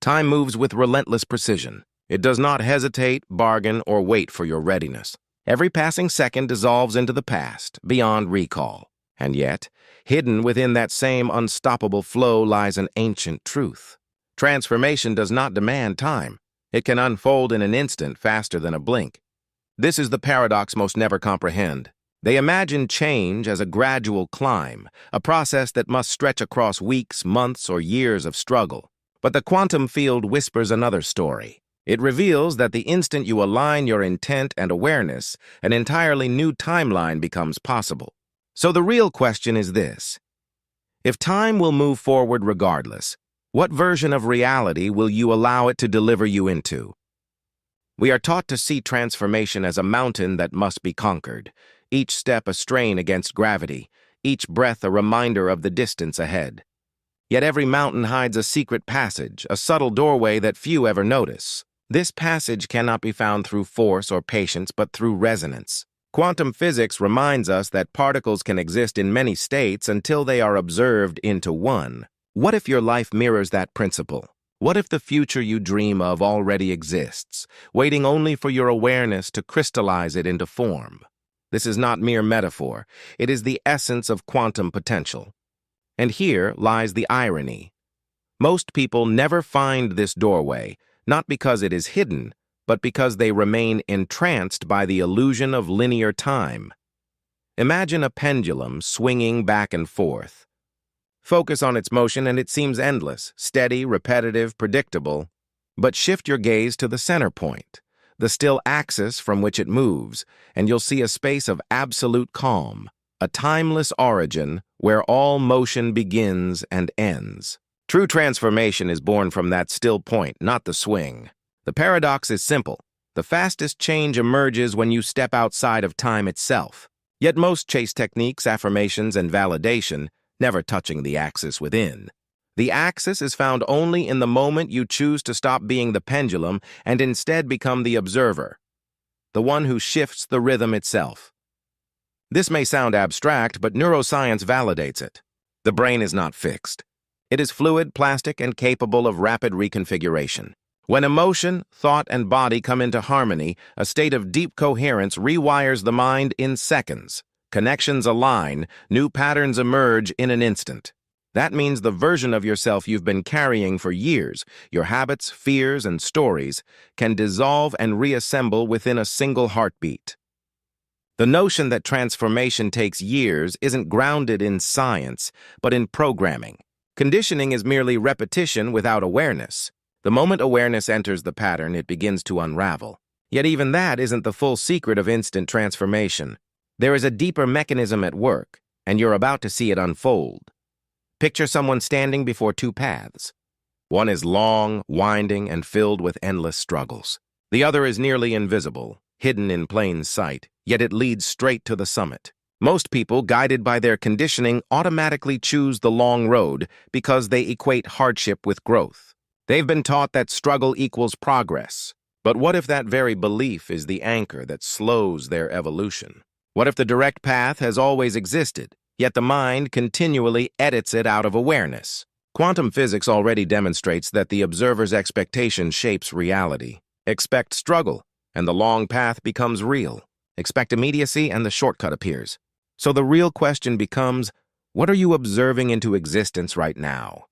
Time moves with relentless precision. It does not hesitate, bargain, or wait for your readiness. Every passing second dissolves into the past, beyond recall. And yet, hidden within that same unstoppable flow lies an ancient truth. Transformation does not demand time. It can unfold in an instant faster than a blink. This is the paradox most never comprehend. They imagine change as a gradual climb, a process that must stretch across weeks, months, or years of struggle. But the quantum field whispers another story. It reveals that the instant you align your intent and awareness, an entirely new timeline becomes possible. So the real question is this: if time will move forward regardless, what version of reality will you allow it to deliver you into? We are taught to see transformation as a mountain that must be conquered, each step a strain against gravity, each breath a reminder of the distance ahead. Yet every mountain hides a secret passage, a subtle doorway that few ever notice. This passage cannot be found through force or patience, but through resonance. Quantum physics reminds us that particles can exist in many states until they are observed into one. What if your life mirrors that principle? What if the future you dream of already exists, waiting only for your awareness to crystallize it into form? This is not mere metaphor. It is the essence of quantum potential. And here lies the irony. Most people never find this doorway, not because it is hidden, but because they remain entranced by the illusion of linear time. Imagine a pendulum swinging back and forth. Focus on its motion and it seems endless, steady, repetitive, predictable. But shift your gaze to the center point, the still axis from which it moves, and you'll see a space of absolute calm, a timeless origin where all motion begins and ends. True transformation is born from that still point, not the swing. The paradox is simple. The fastest change emerges when you step outside of time itself. Yet most chase techniques, affirmations, and validation, never touching the axis within. The axis is found only in the moment you choose to stop being the pendulum and instead become the observer, the one who shifts the rhythm itself. This may sound abstract, but neuroscience validates it. The brain is not fixed. It is fluid, plastic, and capable of rapid reconfiguration. When emotion, thought, and body come into harmony, a state of deep coherence rewires the mind in seconds. Connections align, new patterns emerge in an instant. That means the version of yourself you've been carrying for years, your habits, fears, and stories, can dissolve and reassemble within a single heartbeat. The notion that transformation takes years isn't grounded in science, but in programming. Conditioning is merely repetition without awareness. The moment awareness enters the pattern, it begins to unravel. Yet even that isn't the full secret of instant transformation. There is a deeper mechanism at work, and you're about to see it unfold. Picture someone standing before two paths. One is long, winding, and filled with endless struggles. The other is nearly invisible, hidden in plain sight, yet it leads straight to the summit. Most people, guided by their conditioning, automatically choose the long road because they equate hardship with growth. They've been taught that struggle equals progress. But what if that very belief is the anchor that slows their evolution? What if the direct path has always existed, yet the mind continually edits it out of awareness? Quantum physics already demonstrates that the observer's expectation shapes reality. Expect struggle, and the long path becomes real. Expect immediacy, and the shortcut appears. So the real question becomes, what are you observing into existence right now?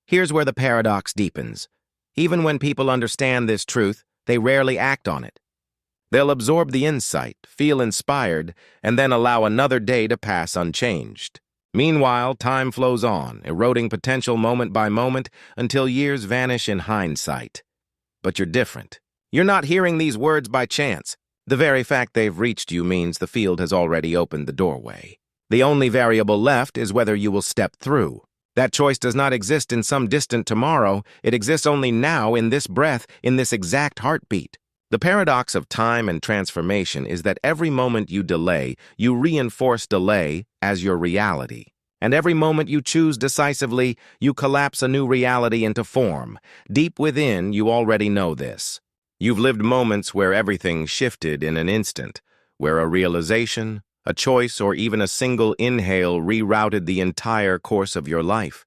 Here's where the paradox deepens. Even when people understand this truth, they rarely act on it. They'll absorb the insight, feel inspired, and then allow another day to pass unchanged. Meanwhile, time flows on, eroding potential moment by moment until years vanish in hindsight. But you're different. You're not hearing these words by chance. The very fact they've reached you means the field has already opened the doorway. The only variable left is whether you will step through. That choice does not exist in some distant tomorrow. It exists only now, in this breath, in this exact heartbeat. The paradox of time and transformation is that every moment you delay, you reinforce delay as your reality. And every moment you choose decisively, you collapse a new reality into form. Deep within, you already know this. You've lived moments where everything shifted in an instant, where a realization, a choice, or even a single inhale rerouted the entire course of your life.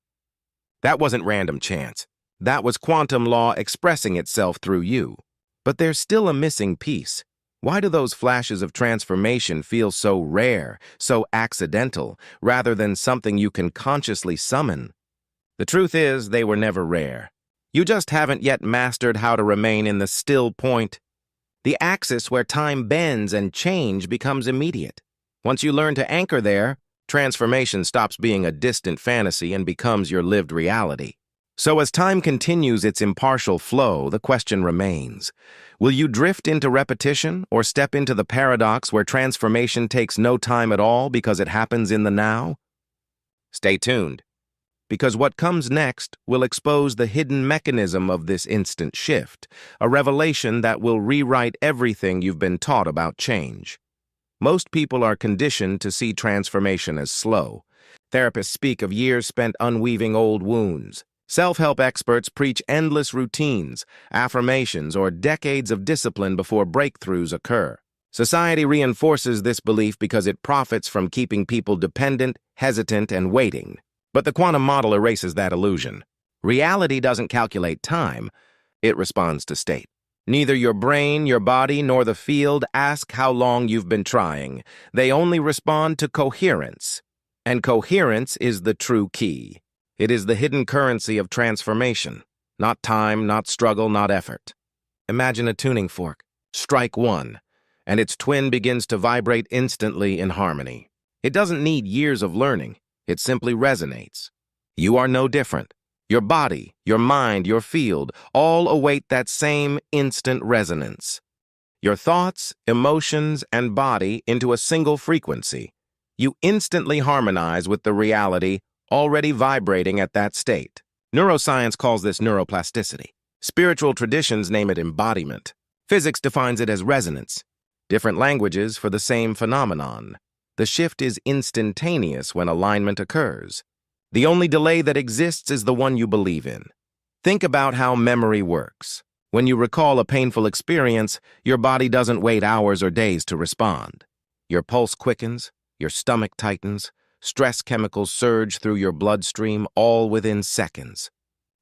That wasn't random chance. That was quantum law expressing itself through you. But there's still a missing piece. Why do those flashes of transformation feel so rare, so accidental, rather than something you can consciously summon? The truth is, they were never rare. You just haven't yet mastered how to remain in the still point. The axis where time bends and change becomes immediate. Once you learn to anchor there, transformation stops being a distant fantasy and becomes your lived reality. So as time continues its impartial flow, the question remains: will you drift into repetition or step into the paradox where transformation takes no time at all because it happens in the now? Stay tuned, because what comes next will expose the hidden mechanism of this instant shift, a revelation that will rewrite everything you've been taught about change. Most people are conditioned to see transformation as slow. Therapists speak of years spent unweaving old wounds. Self-help experts preach endless routines, affirmations, or decades of discipline before breakthroughs occur. Society reinforces this belief because it profits from keeping people dependent, hesitant, and waiting. But the quantum model erases that illusion. Reality doesn't calculate time, it responds to state. Neither your brain, your body, nor the field ask how long you've been trying. They only respond to coherence. And coherence is the true key. It is the hidden currency of transformation. Not time, not struggle, not effort. Imagine a tuning fork. Strike one, and its twin begins to vibrate instantly in harmony. It doesn't need years of learning. It simply resonates. You are no different. Your body, your mind, your field all await that same instant resonance. Your thoughts, emotions, and body into a single frequency. You instantly harmonize with the reality already vibrating at that state. Neuroscience calls this neuroplasticity. Spiritual traditions name it embodiment. Physics defines it as resonance. Different languages for the same phenomenon. The shift is instantaneous when alignment occurs. The only delay that exists is the one you believe in. Think about how memory works. When you recall a painful experience, your body doesn't wait hours or days to respond. Your pulse quickens, your stomach tightens, stress chemicals surge through your bloodstream, all within seconds.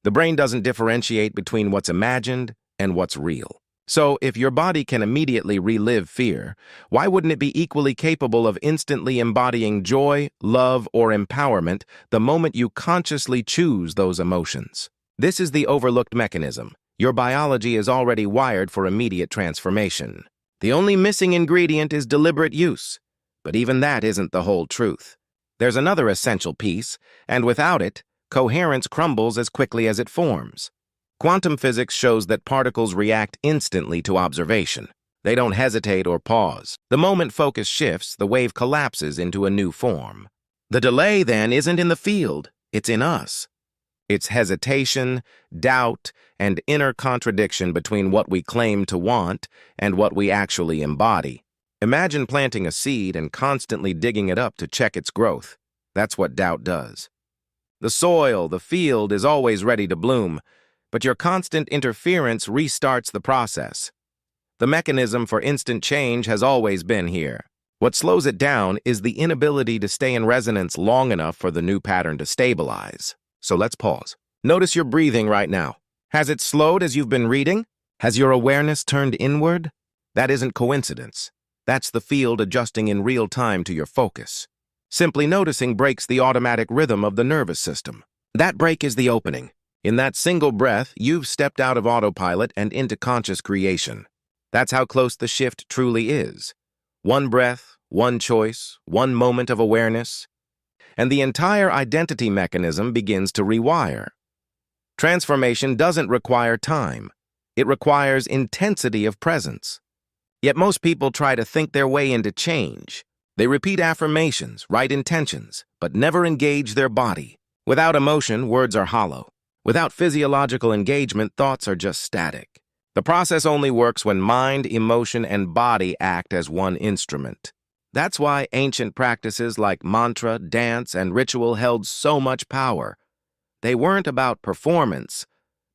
The brain doesn't differentiate between what's imagined and what's real. So, if your body can immediately relive fear, why wouldn't it be equally capable of instantly embodying joy, love, or empowerment the moment you consciously choose those emotions? This is the overlooked mechanism. Your biology is already wired for immediate transformation. The only missing ingredient is deliberate use. But even that isn't the whole truth. There's another essential piece, and without it, coherence crumbles as quickly as it forms. Quantum physics shows that particles react instantly to observation. They don't hesitate or pause. The moment focus shifts, the wave collapses into a new form. The delay, then, isn't in the field, it's in us. It's hesitation, doubt, and inner contradiction between what we claim to want and what we actually embody. Imagine planting a seed and constantly digging it up to check its growth. That's what doubt does. The soil, the field, is always ready to bloom, but your constant interference restarts the process. The mechanism for instant change has always been here. What slows it down is the inability to stay in resonance long enough for the new pattern to stabilize. So let's pause. Notice your breathing right now. Has it slowed as you've been reading? Has your awareness turned inward? That isn't coincidence. That's the field adjusting in real time to your focus. Simply noticing breaks the automatic rhythm of the nervous system. That break is the opening. In that single breath, you've stepped out of autopilot and into conscious creation. That's how close the shift truly is. One breath, one choice, one moment of awareness, and the entire identity mechanism begins to rewire. Transformation doesn't require time. It requires intensity of presence. Yet most people try to think their way into change. They repeat affirmations, write intentions, but never engage their body. Without emotion, words are hollow. Without physiological engagement, thoughts are just static. The process only works when mind, emotion, and body act as one instrument. That's why ancient practices like mantra, dance, and ritual held so much power. They weren't about performance,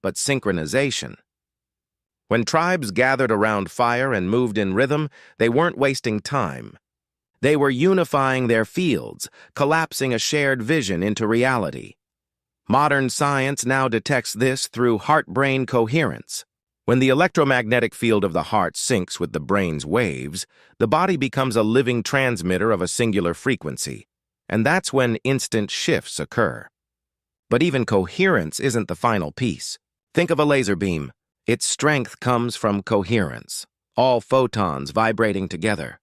but synchronization. When tribes gathered around fire and moved in rhythm, they weren't wasting time. They were unifying their fields, collapsing a shared vision into reality. Modern science now detects this through heart-brain coherence. When the electromagnetic field of the heart syncs with the brain's waves, the body becomes a living transmitter of a singular frequency, and that's when instant shifts occur. But even coherence isn't the final piece. Think of a laser beam. Its strength comes from coherence, all photons vibrating together.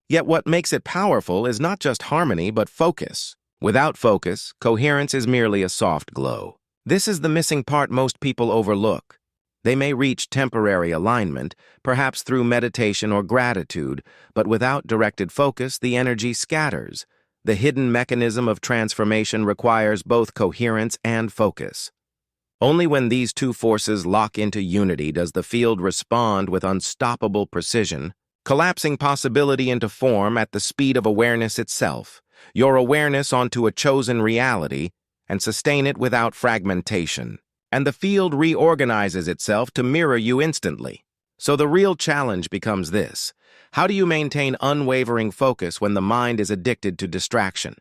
Yet what makes it powerful is not just harmony, but focus. Without focus, coherence is merely a soft glow. This is the missing part most people overlook. They may reach temporary alignment, perhaps through meditation or gratitude, but without directed focus, the energy scatters. The hidden mechanism of transformation requires both coherence and focus. Only when these two forces lock into unity does the field respond with unstoppable precision, collapsing possibility into form at the speed of awareness itself, your awareness onto a chosen reality, and sustain it without fragmentation. And the field reorganizes itself to mirror you instantly. So the real challenge becomes this: how do you maintain unwavering focus when the mind is addicted to distraction?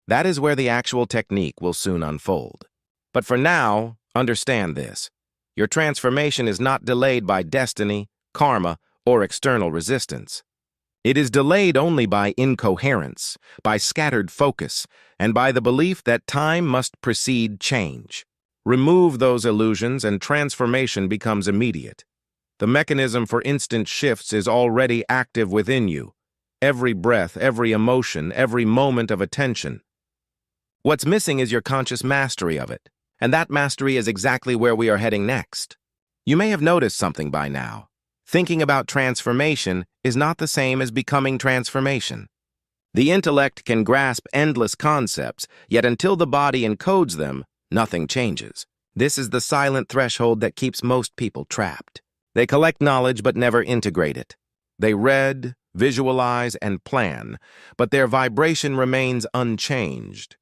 That is where the actual technique will soon unfold. But for now, understand this: your transformation is not delayed by destiny, karma, or external resistance. It is delayed only by incoherence, by scattered focus, and by the belief that time must precede change. Remove those illusions and transformation becomes immediate. The mechanism for instant shifts is already active within you. Every breath, every emotion, every moment of attention. What's missing is your conscious mastery of it, and that mastery is exactly where we are heading next. You may have noticed something by now. Thinking about transformation is not the same as becoming transformation. The intellect can grasp endless concepts, yet until the body encodes them, nothing changes. This is the silent threshold that keeps most people trapped. They collect knowledge but never integrate it. They read, visualize, and plan, but their vibration remains unchanged.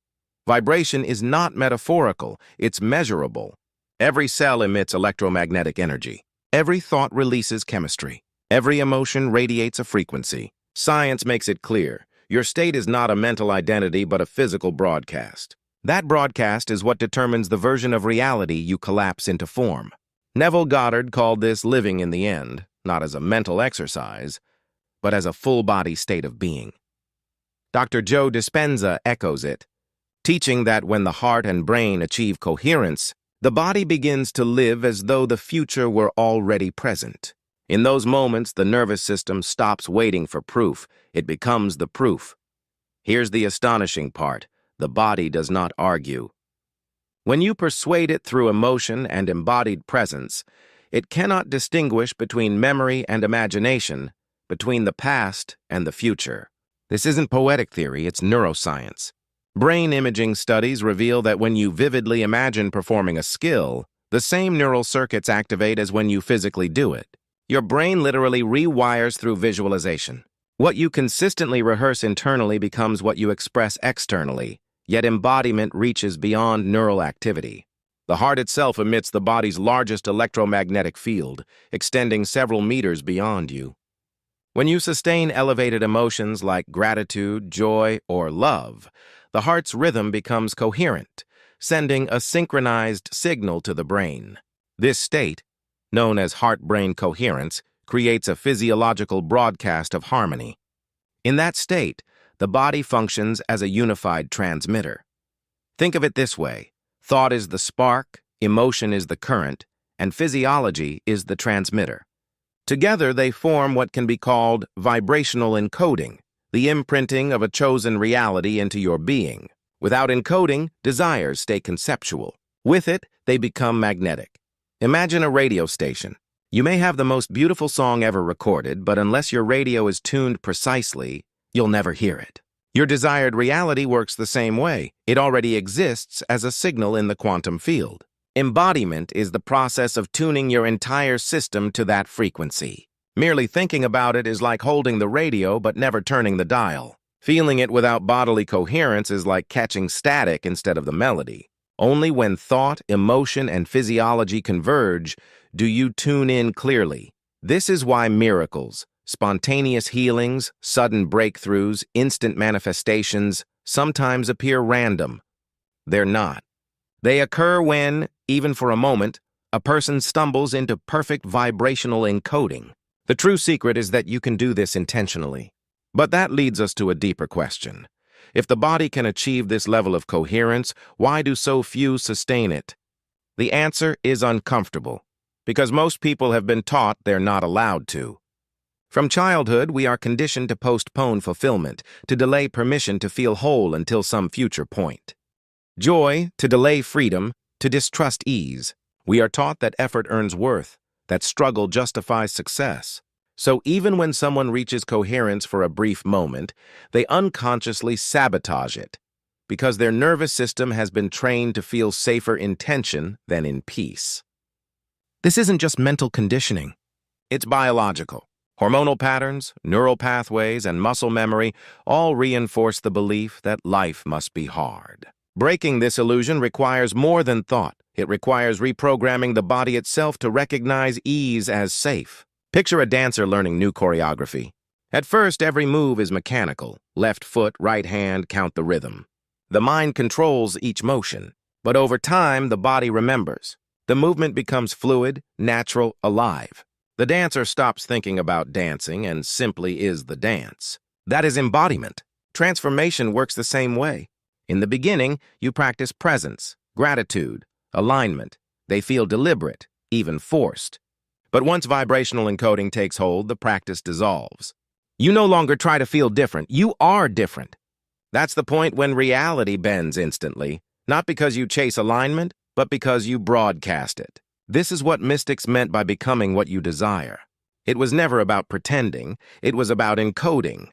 Vibration is not metaphorical, it's measurable. Every cell emits electromagnetic energy. Every thought releases chemistry. Every emotion radiates a frequency. Science makes it clear. Your state is not a mental identity but a physical broadcast. That broadcast is what determines the version of reality you collapse into form. Neville Goddard called this living in the end, not as a mental exercise, but as a full-body state of being. Dr. Joe Dispenza echoes it, teaching that when the heart and brain achieve coherence, the body begins to live as though the future were already present. In those moments, the nervous system stops waiting for proof. It becomes the proof. Here's the astonishing part. The body does not argue. When you persuade it through emotion and embodied presence, it cannot distinguish between memory and imagination, between the past and the future. This isn't poetic theory, it's neuroscience. Brain imaging studies reveal that when you vividly imagine performing a skill, the same neural circuits activate as when you physically do it. Your brain literally rewires through visualization. What you consistently rehearse internally becomes what you express externally. Yet embodiment reaches beyond neural activity. The heart itself emits the body's largest electromagnetic field, extending several meters beyond you. When you sustain elevated emotions like gratitude, joy, or love, the heart's rhythm becomes coherent, sending a synchronized signal to the brain. This state, known as heart-brain coherence, creates a physiological broadcast of harmony. In that state, the body functions as a unified transmitter. Think of it this way: thought is the spark, emotion is the current, and physiology is the transmitter. Together, they form what can be called vibrational encoding, the imprinting of a chosen reality into your being. Without encoding, desires stay conceptual. With it, they become magnetic. Imagine a radio station. You may have the most beautiful song ever recorded, but unless your radio is tuned precisely, you'll never hear it. Your desired reality works the same way. It already exists as a signal in the quantum field. Embodiment is the process of tuning your entire system to that frequency. Merely thinking about it is like holding the radio but never turning the dial. Feeling it without bodily coherence is like catching static instead of the melody. Only when thought, emotion, and physiology converge do you tune in clearly. This is why miracles, spontaneous healings, sudden breakthroughs, instant manifestations sometimes appear random. They're not. They occur when, even for a moment, a person stumbles into perfect vibrational encoding. The true secret is that you can do this intentionally. But that leads us to a deeper question. If the body can achieve this level of coherence, why do so few sustain it? The answer is uncomfortable, because most people have been taught they're not allowed to. From childhood, we are conditioned to postpone fulfillment, to delay permission to feel whole until some future point. Joy, to delay freedom, to distrust ease. We are taught that effort earns worth, that struggle justifies success. So even when someone reaches coherence for a brief moment, they unconsciously sabotage it, because their nervous system has been trained to feel safer in tension than in peace. This isn't just mental conditioning. It's biological. Hormonal patterns, neural pathways, and muscle memory all reinforce the belief that life must be hard. Breaking this illusion requires more than thought. It requires reprogramming the body itself to recognize ease as safe. Picture a dancer learning new choreography. At first, every move is mechanical. Left foot, right hand, count the rhythm. The mind controls each motion. But over time, the body remembers. The movement becomes fluid, natural, alive. The dancer stops thinking about dancing and simply is the dance. That is embodiment. Transformation works the same way. In the beginning, you practice presence, gratitude, alignment. They feel deliberate, even forced. But once vibrational encoding takes hold, the practice dissolves. You no longer try to feel different. You are different. That's the point when reality bends instantly, not because you chase alignment, but because you broadcast it. This is what mystics meant by becoming what you desire. It was never about pretending. It was about encoding.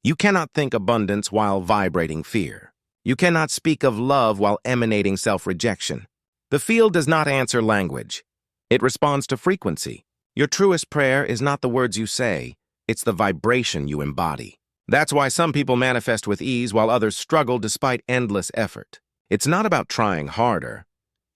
You cannot think abundance while vibrating fear. You cannot speak of love while emanating self-rejection. The field does not answer language. It responds to frequency. Your truest prayer is not the words you say. It's the vibration you embody. That's why some people manifest with ease while others struggle despite endless effort. It's not about trying harder.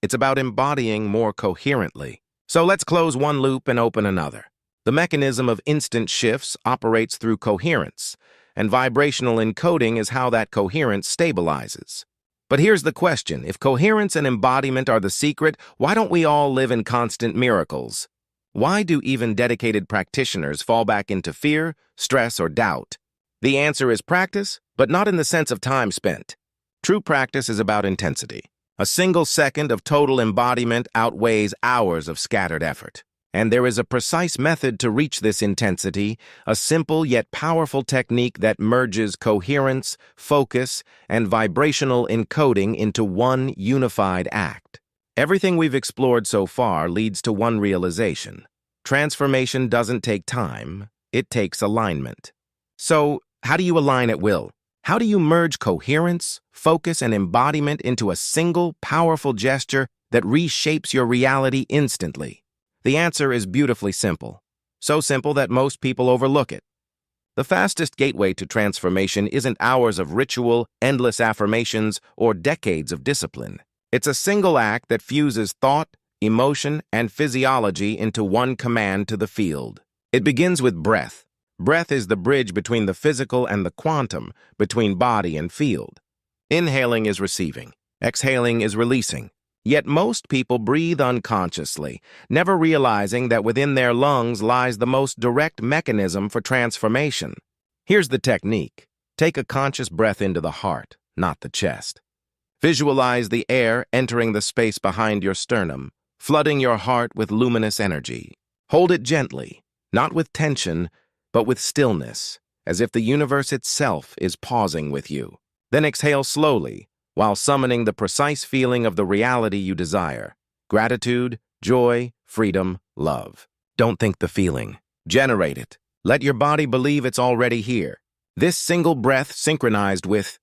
It's about embodying more coherently. So let's close one loop and open another. The mechanism of instant shifts operates through coherence, and vibrational encoding is how that coherence stabilizes. But here's the question. If coherence and embodiment are the secret, why don't we all live in constant miracles? Why do even dedicated practitioners fall back into fear, stress, or doubt? The answer is practice, but not in the sense of time spent. True practice is about intensity. A single second of total embodiment outweighs hours of scattered effort. And there is a precise method to reach this intensity, a simple yet powerful technique that merges coherence, focus, and vibrational encoding into one unified act. Everything we've explored so far leads to one realization. Transformation doesn't take time, it takes alignment. So, how do you align at will? How do you merge coherence, focus, and embodiment into a single, powerful gesture that reshapes your reality instantly? The answer is beautifully simple. So simple that most people overlook it. The fastest gateway to transformation isn't hours of ritual, endless affirmations, or decades of discipline. It's a single act that fuses thought, emotion, and physiology into one command to the field. It begins with breath. Breath is the bridge between the physical and the quantum, between body and field. Inhaling is receiving. Exhaling is releasing. Yet most people breathe unconsciously, never realizing that within their lungs lies the most direct mechanism for transformation. Here's the technique. Take a conscious breath into the heart, not the chest. Visualize the air entering the space behind your sternum, flooding your heart with luminous energy. Hold it gently, not with tension, but with stillness, as if the universe itself is pausing with you. Then exhale slowly, while summoning the precise feeling of the reality you desire. Gratitude, joy, freedom, love. Don't think the feeling. Generate it. Let your body believe it's already here. This single breath synchronized with